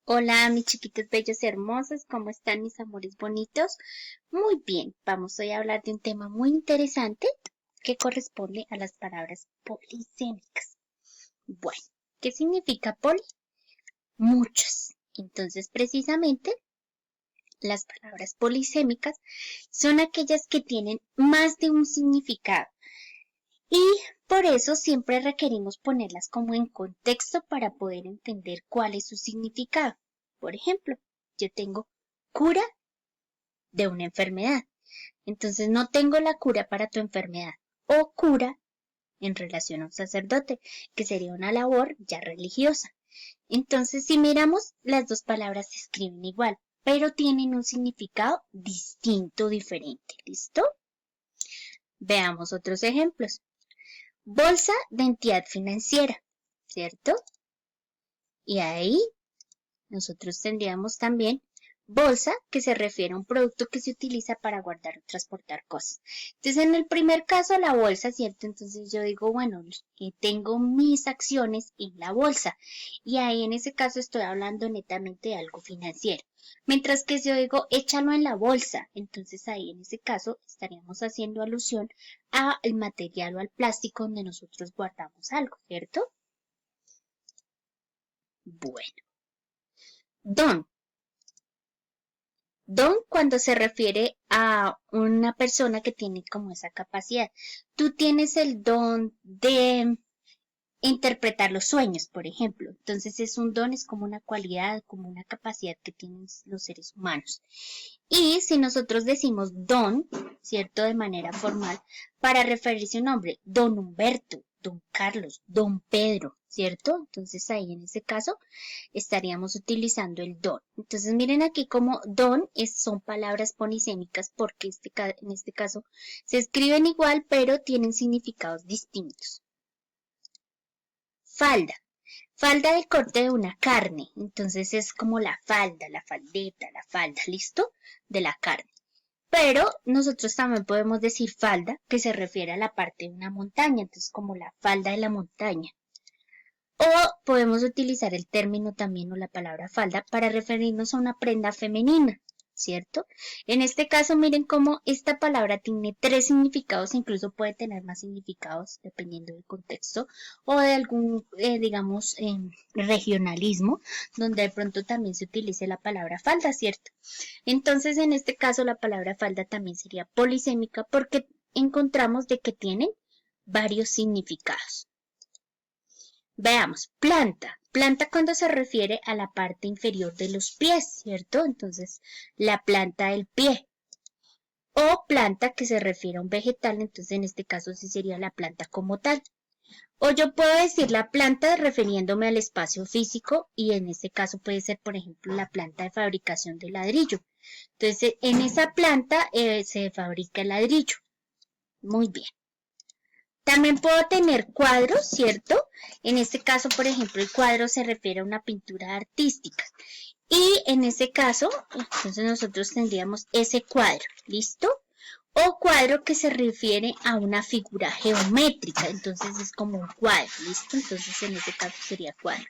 Hola, mis chiquitos bellos y hermosos, ¿cómo están mis amores bonitos? Muy bien, vamos hoy a hablar de un tema muy interesante que corresponde a las palabras polisémicas. Bueno, ¿qué significa poli? Muchas. Entonces, precisamente, las palabras polisémicas son aquellas que tienen más de un significado y por eso siempre requerimos ponerlas como en contexto para poder entender cuál es su significado. Por ejemplo, yo tengo cura de una enfermedad. Entonces no tengo la cura para tu enfermedad. O cura en relación a un sacerdote, que sería una labor ya religiosa. Entonces, si miramos, las dos palabras se escriben igual, pero tienen un significado distinto, diferente. ¿Listo? Veamos otros ejemplos. Bolsa de entidad financiera, ¿cierto? Y ahí nosotros tendríamos también bolsa, que se refiere a un producto que se utiliza para guardar o transportar cosas. Entonces, en el primer caso, la bolsa, ¿cierto? Entonces yo digo, bueno, tengo mis acciones en la bolsa. Y ahí en ese caso estoy hablando netamente de algo financiero. Mientras que si yo digo, échalo en la bolsa, entonces ahí en ese caso estaríamos haciendo alusión al material o al plástico donde nosotros guardamos algo, ¿cierto? Bueno, don. Don cuando se refiere a una persona que tiene como esa capacidad. Tú tienes el don de interpretar los sueños, por ejemplo. Entonces es un don, es como una cualidad, como una capacidad que tienen los seres humanos. Y si nosotros decimos don, ¿cierto? De manera formal, para referirse a un hombre, don Humberto, don Carlos, don Pedro, ¿cierto? Entonces ahí en ese caso estaríamos utilizando el don. Entonces miren aquí como don son palabras polisémicas porque en este caso se escriben igual pero tienen significados distintos. Falda. Falda del corte de una carne. Entonces es como la falda, la faldeta, la falda, ¿listo? De la carne. Pero nosotros también podemos decir falda, que se refiere a la parte de una montaña, entonces como la falda de la montaña. O podemos utilizar el término también o la palabra falda para referirnos a una prenda femenina, ¿cierto? En este caso, miren cómo esta palabra tiene tres significados, incluso puede tener más significados dependiendo del contexto o de algún, digamos, regionalismo, donde de pronto también se utilice la palabra falda, ¿cierto? Entonces, en este caso, la palabra falda también sería polisémica porque encontramos de que tienen varios significados. Veamos, planta. Planta cuando se refiere a la parte inferior de los pies, ¿cierto? Entonces, la planta del pie. O planta que se refiere a un vegetal, entonces en este caso sí sería la planta como tal. O yo puedo decir la planta refiriéndome al espacio físico y en este caso puede ser, por ejemplo, la planta de fabricación de ladrillo. Entonces, en esa planta se fabrica el ladrillo. Muy bien. También puedo tener cuadros, ¿cierto? En este caso, por ejemplo, el cuadro se refiere a una pintura artística. Y en ese caso, entonces nosotros tendríamos ese cuadro, ¿listo? O cuadro que se refiere a una figura geométrica, entonces es como un cuadro, ¿listo? Entonces en ese caso sería cuadro.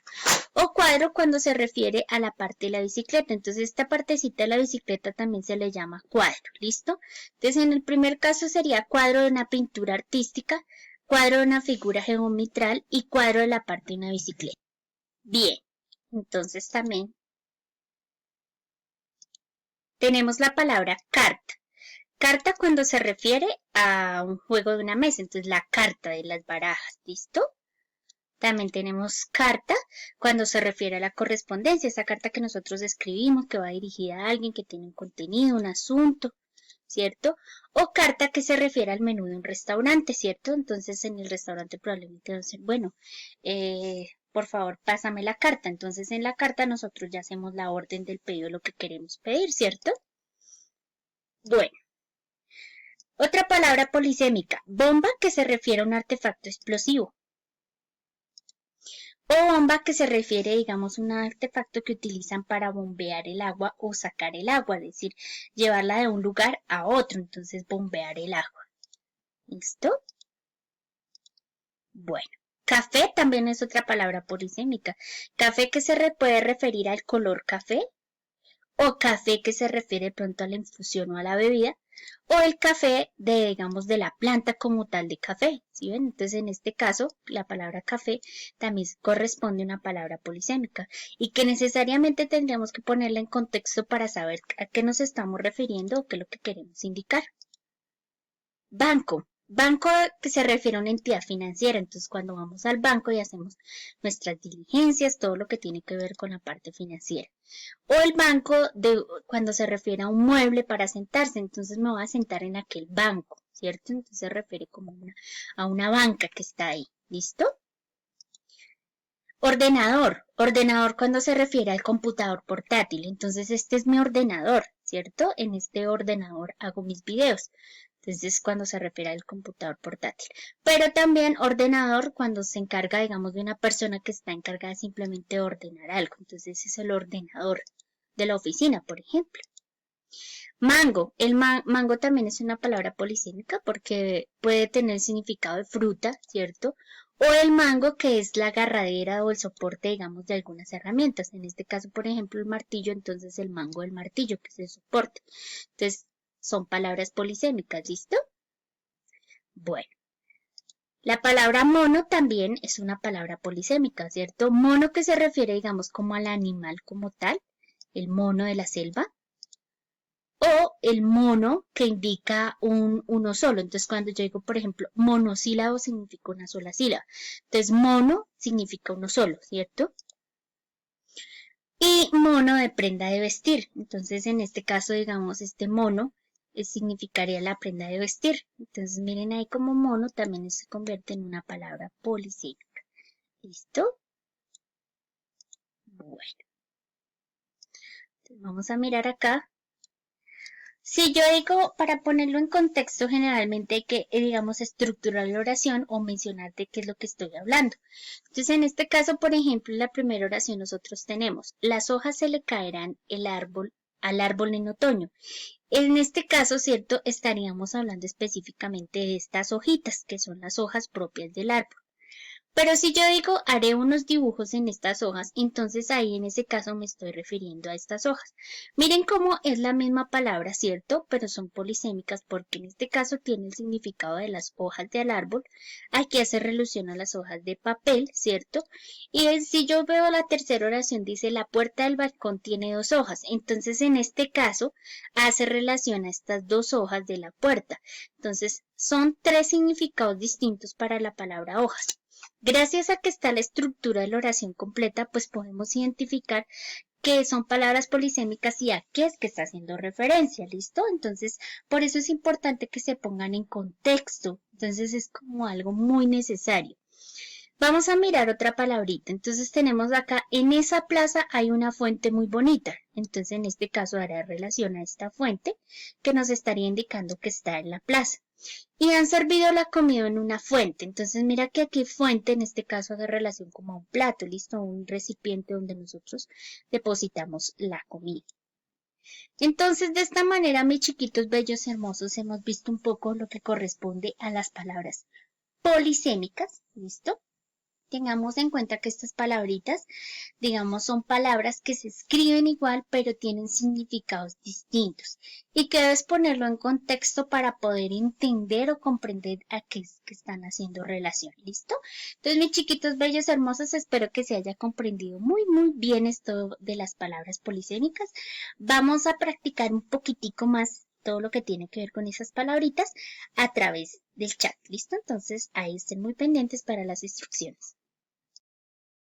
O cuadro cuando se refiere a la parte de la bicicleta, entonces esta partecita de la bicicleta también se le llama cuadro, ¿listo? Entonces en el primer caso sería cuadro de una pintura artística, cuadro de una figura geometral y cuadro de la parte de una bicicleta. Bien, entonces también tenemos la palabra carta. Carta cuando se refiere a un juego de una mesa, entonces la carta de las barajas, ¿listo? También tenemos carta cuando se refiere a la correspondencia, esa carta que nosotros escribimos que va dirigida a alguien que tiene un contenido, un asunto, ¿cierto? O carta que se refiere al menú de un restaurante, ¿cierto? Entonces en el restaurante probablemente van a decir, bueno, por favor, pásame la carta. Entonces en la carta nosotros ya hacemos la orden del pedido, lo que queremos pedir, ¿cierto? Bueno, otra palabra polisémica, bomba que se refiere a un artefacto explosivo. O bomba que se refiere, digamos, a un artefacto que utilizan para bombear el agua o sacar el agua, es decir, llevarla de un lugar a otro, entonces bombear el agua. ¿Listo? Bueno, Café también es otra palabra polisémica. Café que puede referir al color café, o café que se refiere pronto a la infusión o a la bebida, o el café de, digamos, de la planta como tal de café, ¿sí ven? Entonces, en este caso, la palabra café también corresponde a una palabra polisémica y que necesariamente tendríamos que ponerla en contexto para saber a qué nos estamos refiriendo o qué es lo que queremos indicar. Banco. Banco que se refiere a una entidad financiera. Entonces, cuando vamos al banco y hacemos nuestras diligencias, todo lo que tiene que ver con la parte financiera. O el banco cuando se refiere a un mueble para sentarse. Entonces, me voy a sentar en aquel banco, ¿cierto? Entonces, se refiere como a una banca que está ahí. ¿Listo? Ordenador. Ordenador cuando se refiere al computador portátil. Entonces, este es mi ordenador, ¿cierto? En este ordenador hago mis videos. Entonces, cuando se refiere al computador portátil. Pero también ordenador cuando se encarga, digamos, de una persona que está encargada simplemente de ordenar algo. Entonces, es el ordenador de la oficina, por ejemplo. Mango. El mango también es una palabra polisémica porque puede tener significado de fruta, ¿cierto? O el mango que es la agarradera o el soporte, digamos, de algunas herramientas. En este caso, por ejemplo, el martillo, entonces el mango del martillo, que es el soporte. Entonces, son palabras polisémicas, ¿listo? Bueno, la palabra mono también es una palabra polisémica, ¿cierto? Mono que se refiere, digamos, como al animal como tal, el mono de la selva, o el mono que indica uno solo. Entonces, cuando yo digo, por ejemplo, monosílabo significa una sola sílaba. Entonces, mono significa uno solo, ¿cierto? Y mono de prenda de vestir. Entonces, en este caso, digamos, este mono significaría la prenda de vestir. Entonces, miren ahí como mono también se convierte en una palabra polisémica. ¿Listo? Bueno. Entonces, vamos a mirar acá. Si yo digo, para ponerlo en contexto, generalmente hay que, digamos, estructurar la oración o mencionar de qué es lo que estoy hablando. Entonces, en este caso, por ejemplo, en la primera oración nosotros tenemos, las hojas se le caerán al árbol en otoño. En este caso, ¿cierto? Estaríamos hablando específicamente de estas hojitas, que son las hojas propias del árbol. Pero si yo digo haré unos dibujos en estas hojas, entonces ahí en ese caso me estoy refiriendo a estas hojas. Miren cómo es la misma palabra, ¿cierto? Pero son polisémicas porque en este caso tiene el significado de las hojas del árbol. Aquí hace relación a las hojas de papel, ¿cierto? Y si yo veo la tercera oración, dice la puerta del balcón tiene dos hojas. Entonces en este caso hace relación a estas dos hojas de la puerta. Entonces son tres significados distintos para la palabra hojas. Gracias a que está la estructura de la oración completa, pues podemos identificar que son palabras polisémicas y a qué es que está haciendo referencia, ¿listo? Entonces, por eso es importante que se pongan en contexto. Entonces, es como algo muy necesario. Vamos a mirar otra palabrita. Entonces, tenemos acá, en esa plaza hay una fuente muy bonita. Entonces, en este caso, hará relación a esta fuente que nos estaría indicando que está en la plaza. Y han servido la comida en una fuente. Entonces mira que aquí fuente en este caso hace relación como a un plato, listo, un recipiente donde nosotros depositamos la comida. Entonces de esta manera, mis chiquitos bellos hermosos, hemos visto un poco lo que corresponde a las palabras polisémicas, listo. Tengamos en cuenta que estas palabritas, digamos, son palabras que se escriben igual, pero tienen significados distintos y que debes ponerlo en contexto para poder entender o comprender a qué es que están haciendo relación. ¿Listo? Entonces, mis chiquitos bellos hermosos, espero que se haya comprendido muy, muy bien esto de las palabras polisémicas. Vamos a practicar un poquitico más todo lo que tiene que ver con esas palabritas a través del chat. ¿Listo? Entonces, ahí estén muy pendientes para las instrucciones.